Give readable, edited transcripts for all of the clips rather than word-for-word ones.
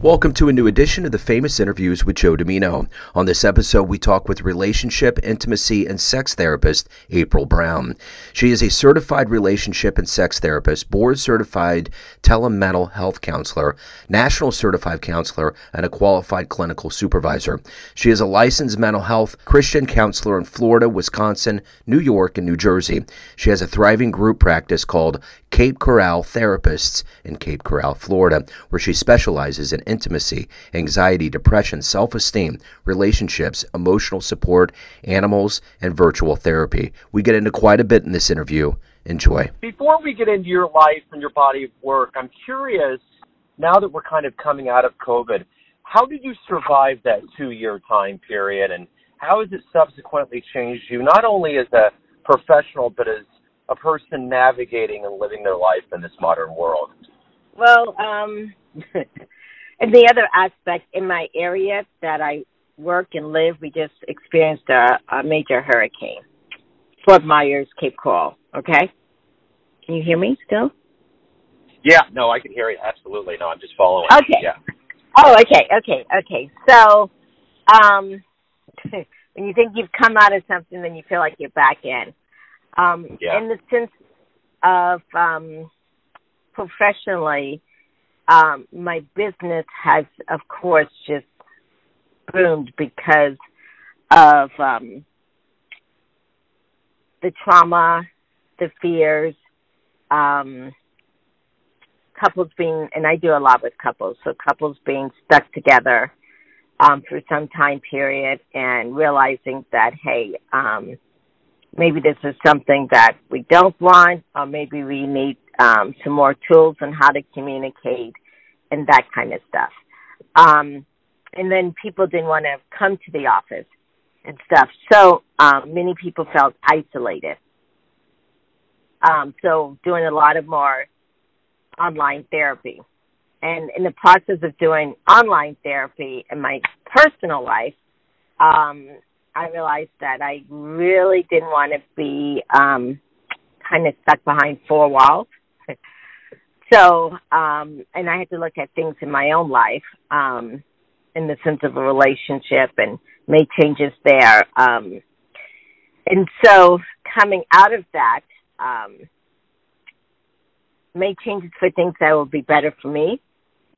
Welcome to a new edition of the Famous Interviews with Joe Dimino. On this episode, we talk with relationship, intimacy, and sex therapist April Brown. She is a certified relationship and sex therapist, board-certified telemental health counselor, national certified counselor, and a qualified clinical supervisor. She is a licensed mental health Christian counselor in Florida, Wisconsin, New York, and New Jersey. She has a thriving group practice called Cape Coral Therapists in Cape Coral, Florida, where she specializes in intimacy, anxiety, depression, self-esteem, relationships, emotional support, animals, and virtual therapy. We get into quite a bit in this interview. Enjoy. Before we get into your life and your body of work, I'm curious, now that we're kind of coming out of COVID, how did you survive that 2-year time period, and how has it subsequently changed you, not only as a professional, but as a person navigating and living their life in this modern world? Well, and the other aspect, in my area that I work and live, we just experienced a major hurricane. Fort Myers, Cape Coral, okay? Can you hear me still? Yeah, no, I can hear you. Absolutely. No, I'm just following. Okay. Yeah. Oh, okay. So, when you think you've come out of something, then you feel like you're back in. Yeah. In the sense of professionally, my business has, of course, just boomed because of the trauma, the fears, couples being, and I do a lot with couples, so couples being stuck together for some time period and realizing that, hey, maybe this is something that we don't want, or maybe we need some more tools on how to communicate and that kind of stuff. And then people didn't want to come to the office and stuff. So many people felt isolated. So doing a lot of more online therapy. And in the process of doing online therapy in my personal life, I realized that I really didn't want to be kind of stuck behind four walls. So, and I had to look at things in my own life in the sense of a relationship and made changes there. And so coming out of that, made changes for things that will be better for me,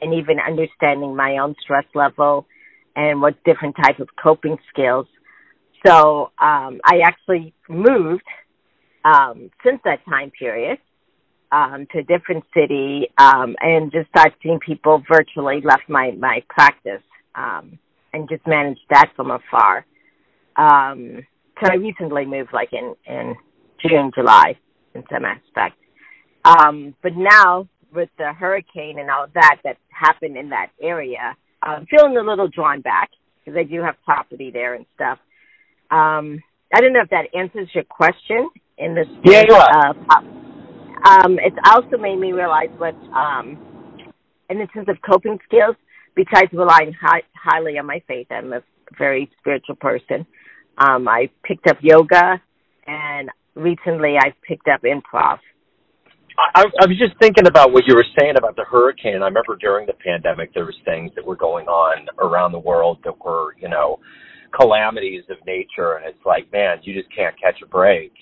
and even understanding my own stress level and what different type of coping skills. So I actually moved since that time period to a different city and just started seeing people virtually, left my practice and just managed that from afar. So I recently moved like in June, July in some aspect. But now with the hurricane and all that happened in that area, I'm feeling a little drawn back because I do have property there and stuff. I don't know if that answers your question in this. Yeah. It's also made me realize what, in the sense of coping skills, besides relying highly on my faith, I'm a very spiritual person. I picked up yoga, and recently I've picked up improv. I was just thinking about what you were saying about the hurricane, and I remember during the pandemic there was things that were going on around the world that were, calamities of nature, and it's like, man, you just can't catch a break,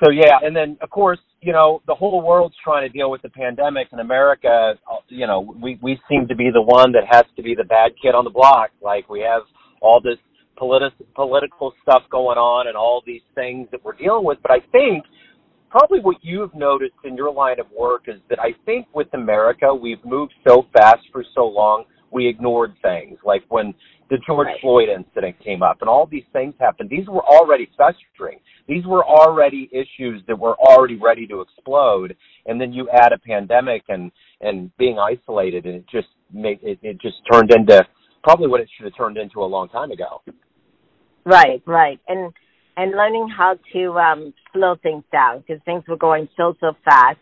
So, yeah, and then, of course, the whole world's trying to deal with the pandemic. In America, we seem to be the one that has to be the bad kid on the block. Like, we have all this political stuff going on and all these things that we're dealing with. But I think probably what you've noticed in your line of work is that I think with America, we've moved so fast for so long, we ignored things. Like when the George Floyd incident came up and all these things happened, these were already festering. These were already issues that were already ready to explode. And then you add a pandemic and being isolated, and it just turned into probably what it should have turned into a long time ago. Right. And learning how to slow things down, because things were going so fast,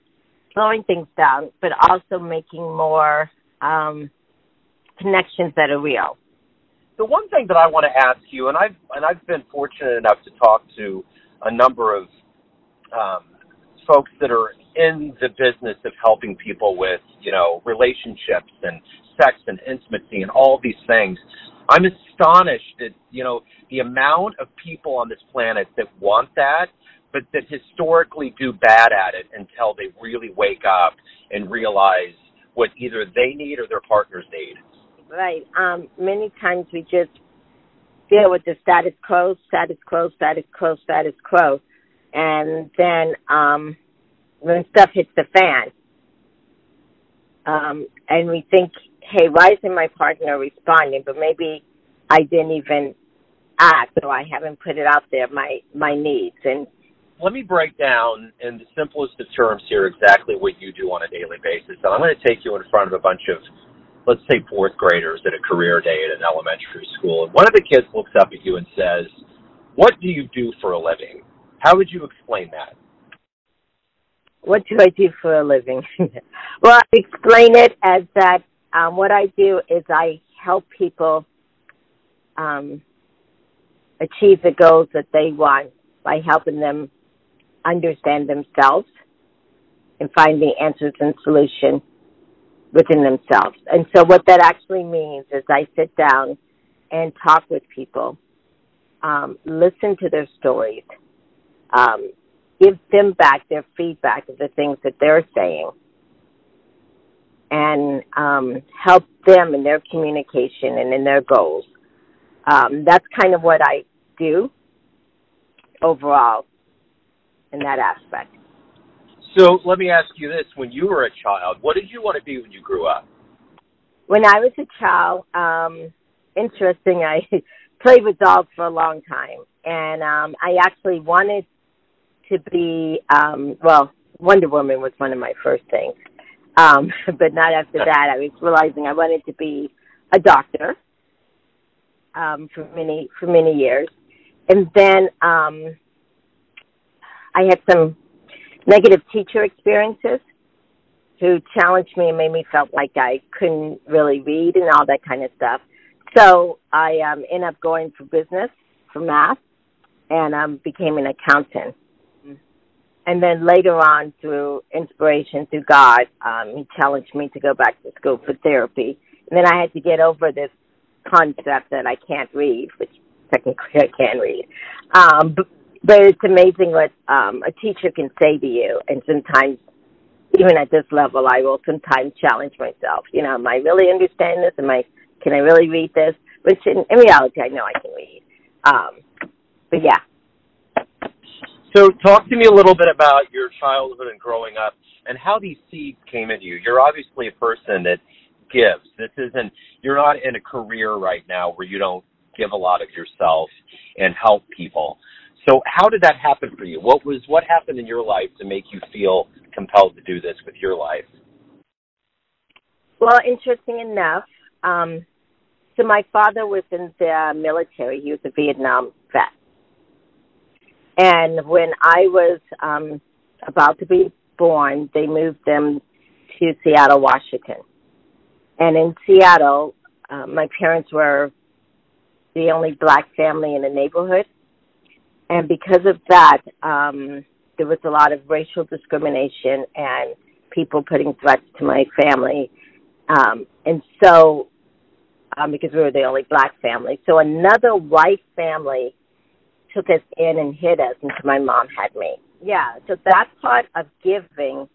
slowing things down, but also making more connections that are real. The one thing that I want to ask you, and I've been fortunate enough to talk to a number of folks that are in the business of helping people with, you know, relationships and sex and intimacy and all these things, I'm astonished at, you know, the amount of people on this planet that want that, but that historically do bad at it until they really wake up and realize what either they need or their partners need. Right. Many times we just deal with the status quo, status quo, status quo, status quo. And then when stuff hits the fan, and we think, hey, why isn't my partner responding? But maybe I didn't even ask, so I haven't put it out there, my needs. And let me break down in the simplest of terms here exactly what you do on a daily basis. And I'm going to take you in front of a bunch of, let's say, fourth graders at a career day at an elementary school. And one of the kids looks up at you and says, "What do you do for a living?" How would you explain that? What do I do for a living? Well, I explain it as that what I do is I help people achieve the goals that they want by helping them understand themselves and find the answers and solutions within themselves. And so what that actually means is I sit down and talk with people, listen to their stories, give them back their feedback of the things that they're saying, and help them in their communication and in their goals. That's kind of what I do overall in that aspect. So let me ask you this. When you were a child, what did you want to be when you grew up? When I was a child, interesting, I played with dolls for a long time. And I actually wanted to be, Wonder Woman was one of my first things. But not after that. I was realizing I wanted to be a doctor for many years. And then I had some negative teacher experiences who challenged me and made me felt like I couldn't really read and all that kind of stuff. So I ended up going for business, for math, and became an accountant. And then later on, through inspiration, through God, he challenged me to go back to school for therapy. And then I had to get over this concept that I can't read, which technically I can read. But it's amazing what a teacher can say to you. And sometimes, even at this level, I will sometimes challenge myself. You know, am I really understanding this? Can I really read this? Which in reality, I know I can read. But yeah. So talk to me a little bit about your childhood and growing up and how these seeds came into you. You're obviously a person that gives. You're not in a career right now where you don't give a lot of yourself and help people. So how did that happen for you? What happened in your life to make you feel compelled to do this with your life? Well, interesting enough, so my father was in the military. He was a Vietnam vet. And when I was about to be born, they moved them to Seattle, Washington. And in Seattle, my parents were the only black family in the neighborhood. And because of that, there was a lot of racial discrimination and people putting threats to my family. And so, because we were the only black family. So another white family took us in and hid us until my mom had me. Yeah, so that part of giving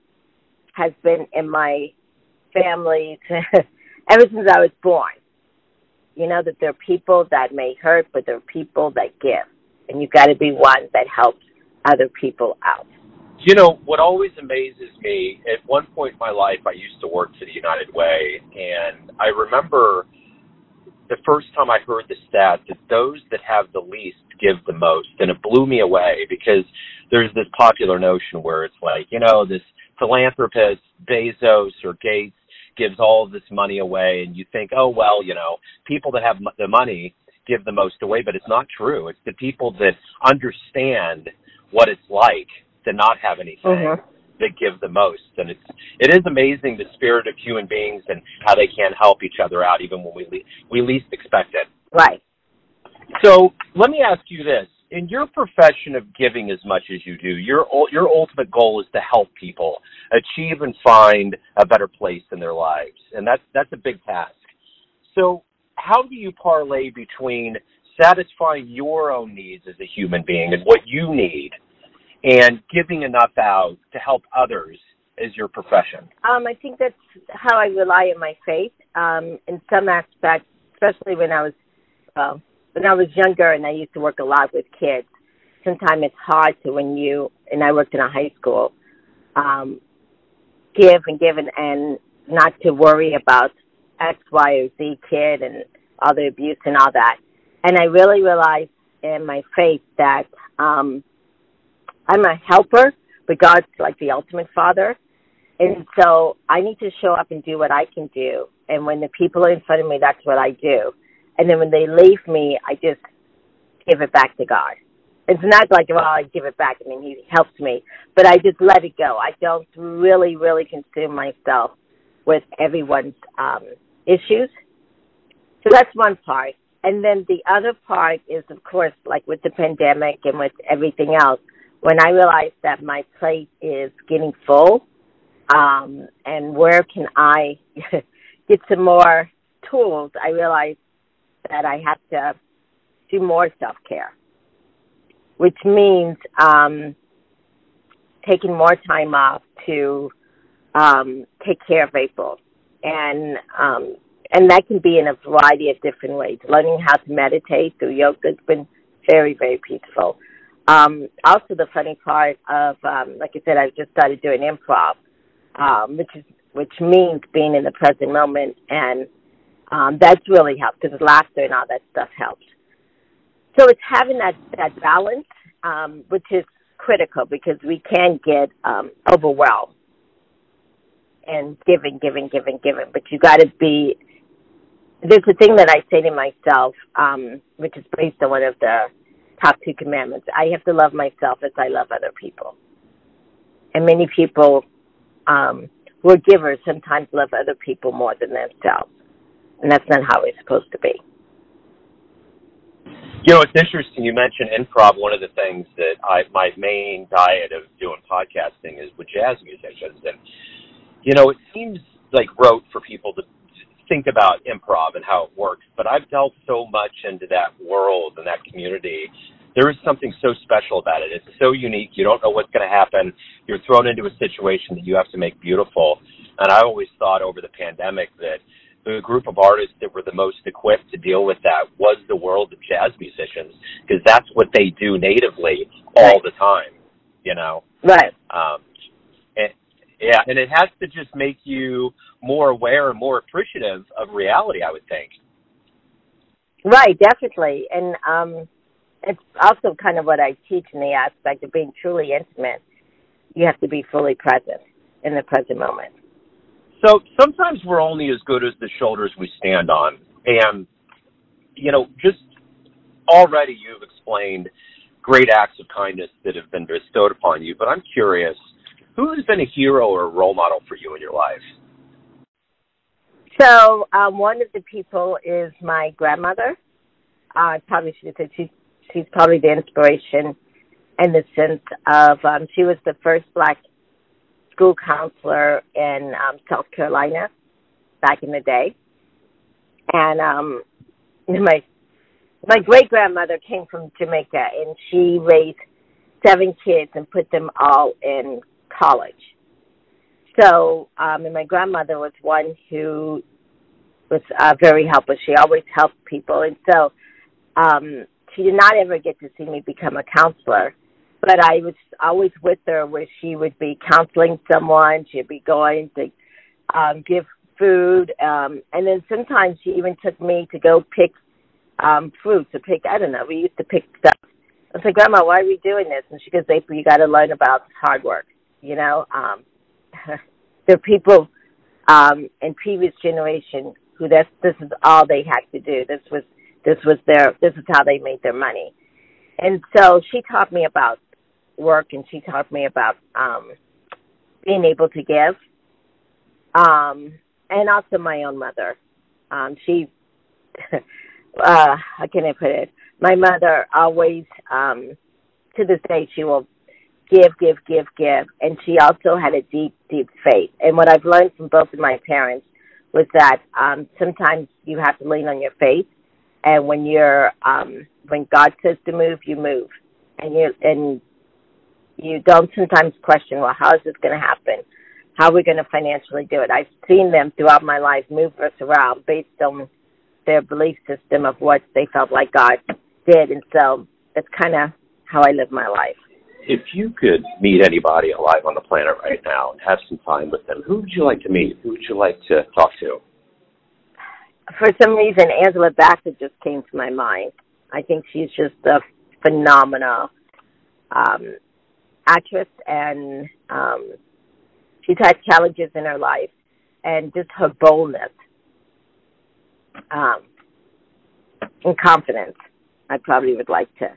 has been in my family ever since I was born. You know, that there are people that may hurt, but there are people that give. And you've got to be one that helps other people out. You know, what always amazes me, at one point in my life, I used to work for the United Way, and I remember the first time I heard the stat that those that have the least give the most, and it blew me away because there's this popular notion where it's like, you know, this philanthropist, Bezos or Gates, gives all of this money away, and you think, oh, well, you know, people that have the money give the most away, but it's not true. It's the people that understand what it's like to not have anything that give the most. And it is amazing the spirit of human beings and how they can help each other out even when we least expect it. Right. So let me ask you this. in your profession of giving as much as you do, your ultimate goal is to help people achieve and find a better place in their lives, and that's a big task. So how do you parlay between satisfying your own needs as a human being and what you need and giving enough out to help others as your profession? I think that's how I rely on my faith. In some aspects, especially when I was younger and I used to work a lot with kids, sometimes it's hard to, and I worked in a high school, give and not to worry about X, Y, or Z kid and all the abuse and all that. And I really realized in my faith that I'm a helper, but God's like the ultimate father. And so I need to show up and do what I can do. And when the people are in front of me, that's what I do. And then when they leave me, I just give it back to God. It's not like, well, I give it back. I mean, he helps me. But I just let it go. I don't really, really consume myself with everyone's issues. So that's one part. And then the other part is, of course, like with the pandemic and with everything else, when I realized that my plate is getting full, and where can I get some more tools, I realized that I have to do more self-care, which means taking more time off to take care of April. And that can be in a variety of different ways. Learning how to meditate through yoga has been very, very peaceful. Also, the funny part of, like I said, I've just started doing improv, which means being in the present moment, and that's really helped because laughter and all that stuff helps. So it's having that balance, which is critical because we can get overwhelmed and giving. But you got to be. There's a thing that I say to myself, which is based on one of the top 2 commandments. I have to love myself as I love other people. And many people who are givers sometimes love other people more than themselves. And that's not how it's supposed to be. You know, it's interesting. You mentioned improv. One of the things that my main diet of doing podcasting is with jazz musicians. And, you know, it seems like rote for people to think about improv and how it works, but I've delved so much into that world and that community. There is something so special about it. It's so unique. You don't know what's going to happen. You're thrown into a situation that you have to make beautiful. And I always thought over the pandemic that the group of artists that were the most equipped to deal with that was the world of jazz musicians, because that's what they do natively all the time, you know? Right. Yeah, and it has to just make you more aware and more appreciative of reality, I would think. Right, definitely. And it's also kind of what I teach in the aspect of being truly intimate. You have to be fully present in the present moment. So sometimes we're only as good as the shoulders we stand on. And, you know, just already you've explained great acts of kindness that have been bestowed upon you, but I'm curious, who has been a hero or a role model for you in your life? So one of the people is my grandmother. I probably should have said she's probably the inspiration in the sense of she was the first Black school counselor in South Carolina back in the day. And my great-grandmother came from Jamaica, and she raised 7 kids and put them all in college. So, and my grandmother was one who was very helpful. She always helped people. And so she did not ever get to see me become a counselor, but I was always with her where she would be counseling someone. She'd be going to give food. And then sometimes she even took me to go pick fruits or pick, I don't know, we used to pick stuff. I said, Grandma, why are we doing this? And she goes, April, you got to learn about hard work. You know, there are people in previous generation who this is all they had to do. This is how they made their money. And so she taught me about work, and she taught me about being able to give, and also my own mother. She, how can I put it? My mother always, to this day, she will give, give, give, give. And she also had a deep, deep faith. And what I've learned from both of my parents was that sometimes you have to lean on your faith. And when when God says to move, you move. And you don't sometimes question, well, how is this going to happen? How are we going to financially do it? I've seen them throughout my life move us around based on their belief system of what they felt like God did. And so that's kind of how I live my life. If you could meet anybody alive on the planet right now and have some time with them, who would you like to meet? Who would you like to talk to? For some reason, Angela Bassett just came to my mind. I think she's just a phenomenal actress, and she's had challenges in her life, and just her boldness and confidence, I probably would like to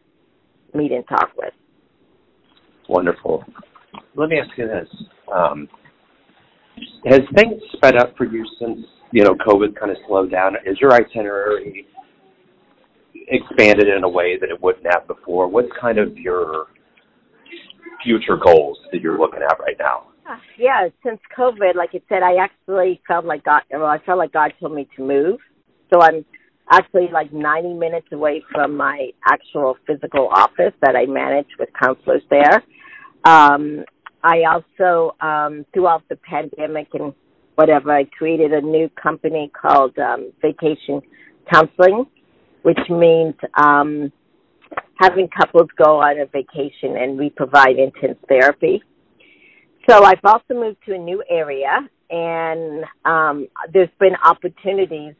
meet and talk with. Wonderful. Let me ask you this. Has things sped up for you since, COVID kind of slowed down? Is your itinerary expanded in a way that it wouldn't have before? What's kind of your future goals that you're looking at right now? Yeah, since COVID, like I said, I actually felt like God told me to move. So I'm actually like 90 minutes away from my actual physical office that I manage with counselors there. I also, throughout the pandemic and whatever, I created a new company called Vacation Counseling, which means having couples go on a vacation, and we provide intense therapy. So I've also moved to a new area, and there's been opportunities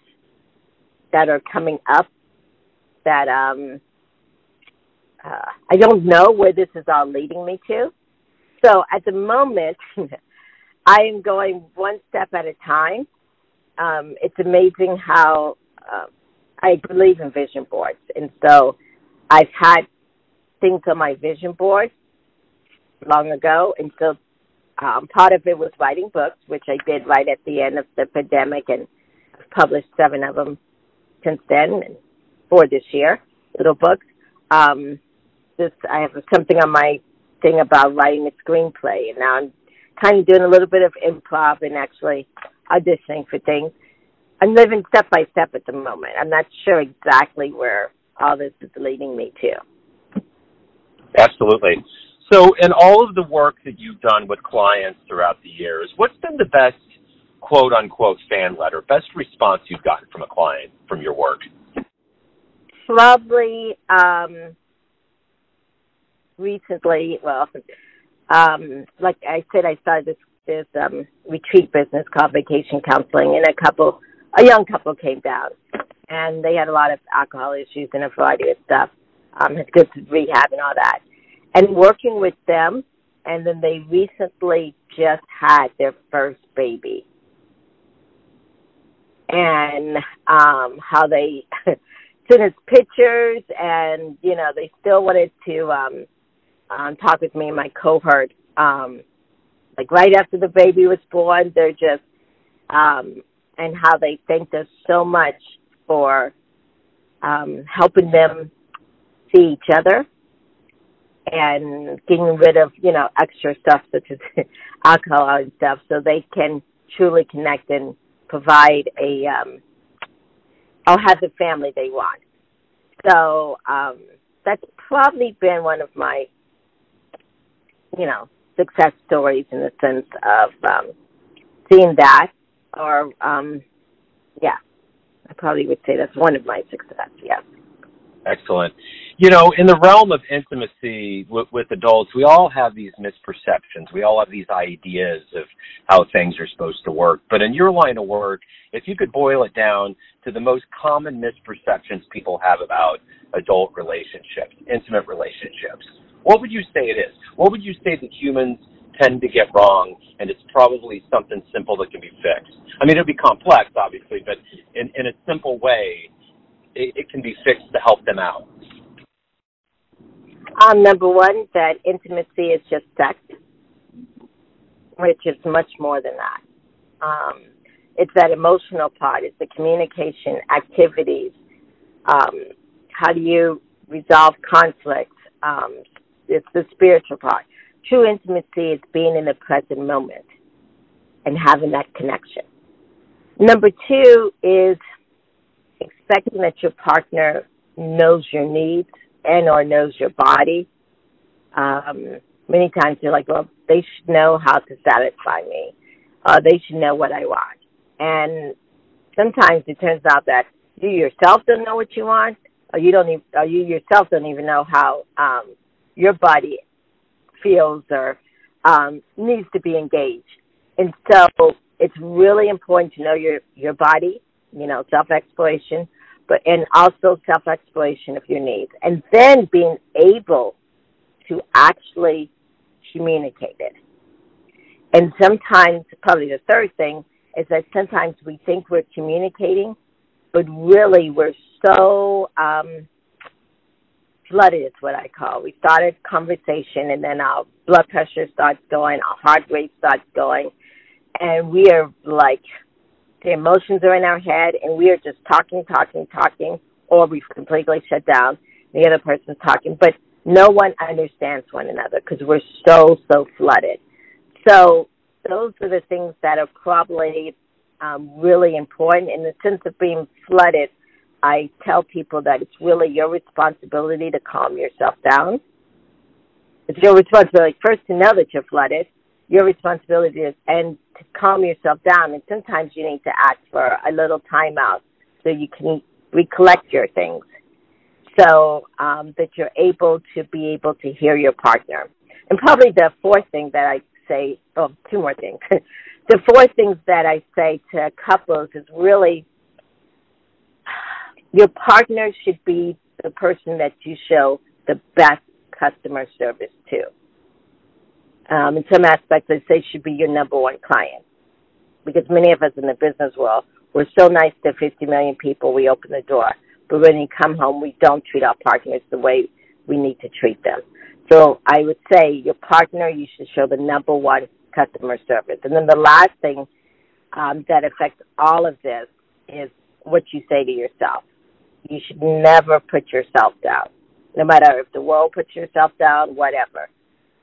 that are coming up that I don't know where this is all leading me to. So at the moment, I am going one step at a time. It's amazing how I believe in vision boards. And so I've had things on my vision board long ago. And so part of it was writing books, which I did right at the end of the pandemic, and I've published 7 of them since then, and 4 this year, little books. I have something on my thing about writing a screenplay, and now I'm kind of doing a little bit of improv and actually auditioning for things. I'm living step by step at the moment. I'm not sure exactly where all this is leading me to. Absolutely. So in all of the work that you've done with clients throughout the years, what's been the best quote-unquote fan letter, best response you've gotten from a client from your work? Probably recently, like I said, I started this retreat business called Vacation Counseling, and a young couple came down, and they had a lot of alcohol issues and a variety of stuff. Had to go to rehab and all that. And working with them, and then they recently just had their first baby. And how they sent us pictures, and, they still wanted to talk with me and my cohort. Like right after the baby was born, they're just, and how they thanked us so much for helping them see each other and getting rid of, extra stuff such as alcohol and stuff, so they can truly connect and provide or have the family they want. So that's probably been one of my, success stories in the sense of seeing that, or, I probably would say that's one of my success, yes. Excellent. In the realm of intimacy with adults, we all have these misperceptions. We all have these ideas of how things are supposed to work. But in your line of work, if you could boil it down to the most common misperceptions people have about adult relationships, intimate relationships, what would you say it is? What would you say that humans tend to get wrong, and it's probably something simple that can be fixed? I mean, it'll be complex, obviously, but in a simple way, it can be fixed to help them out. Number one, that intimacy is just sex, which is much more than that. It's that emotional part. It's the communication, activities. How do you resolve conflicts. It's the spiritual part. True intimacy is being in the present moment and having that connection. Number 2 is expecting that your partner knows your needs and or knows your body. Many times you're like, well, they should know how to satisfy me. They should know what I want. And sometimes it turns out that you yourself don't know what you want, or you yourself don't even know how your body feels or needs to be engaged. And so it's really important to know your body, self-exploration, and also self-exploration of your needs. And then being able to actually communicate it. And sometimes, probably the third thing, is that sometimes we think we're communicating, but really we're so flooded, is what I call. We started conversation, and then our blood pressure starts going, our heart rate starts going, and we are like, the emotions are in our head, and we are just talking, or we've completely shut down. The other person's talking, but no one understands one another because we're so flooded. So those are the things that are probably really important. In the sense of being flooded, I tell people that it's really your responsibility to calm yourself down. It's your responsibility first to know that you're flooded. Your responsibility is to calm yourself down. And sometimes you need to ask for a little time out so you can recollect your things, so that you're able to hear your partner. And probably the fourth thing that I say, two more things. The fourth things that I say to couples is really your partner should be the person that you show the best customer service to. In some aspects, I'd say should be your number one client. Because many of us in the business world, we're so nice to 50 million people, we open the door. But when you come home, we don't treat our partners the way we need to treat them. So I would say your partner, you should show the number one customer service. And then the last thing that affects all of this is what you say to yourself. You should never put yourself down. No matter if the world puts yourself down, whatever.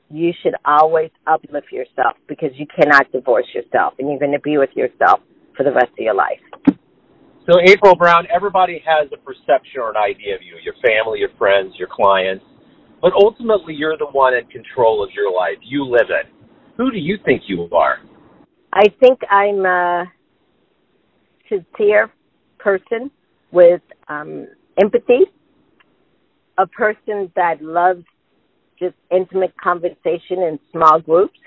You should always uplift yourself because you cannot divorce yourself, and you're going to be with yourself for the rest of your life. So, April Brown, everybody has a perception or an idea of you, your family, your friends, your clients, but ultimately you're the one in control of your life. You live it. Who do you think you are? I think I'm a sincere person with empathy, a person that loves just intimate conversation in small groups.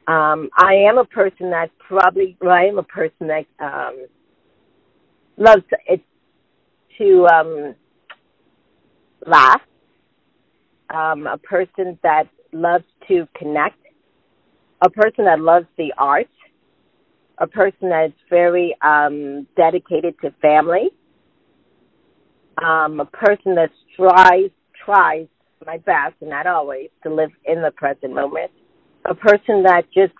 I am a person that loves it to laugh. A person that loves to connect. A person that loves the arts. A person that is very dedicated to family. A person that tries my best, and not always, to live in the present moment. A person that just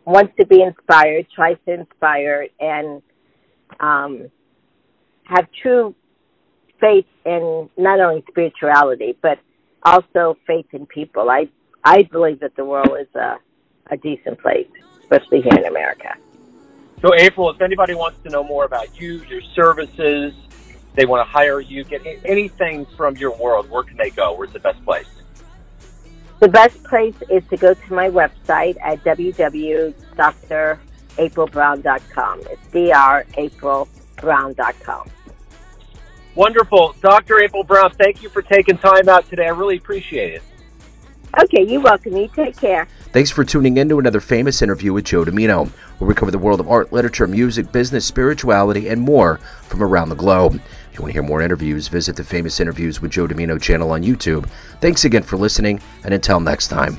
wants to be inspired, tries to inspire, and have true faith in not only spirituality, but also faith in people. I believe that the world is a decent place, especially here in America. So, April, if anybody wants to know more about you, your services, they want to hire you, get anything from your world, where can they go? Where's the best place? The best place is to go to my website at www.draprilbrown.com. It's draprilbrown.com. Wonderful. Dr. April Brown, thank you for taking time out today. I really appreciate it. Okay, you're welcome. You take care. Thanks for tuning in to another famous interview with Joe Dimino, where we cover the world of art, literature, music, business, spirituality, and more from around the globe. If you want to hear more interviews, visit the Famous Interviews with Joe Dimino channel on YouTube. Thanks again for listening, and until next time.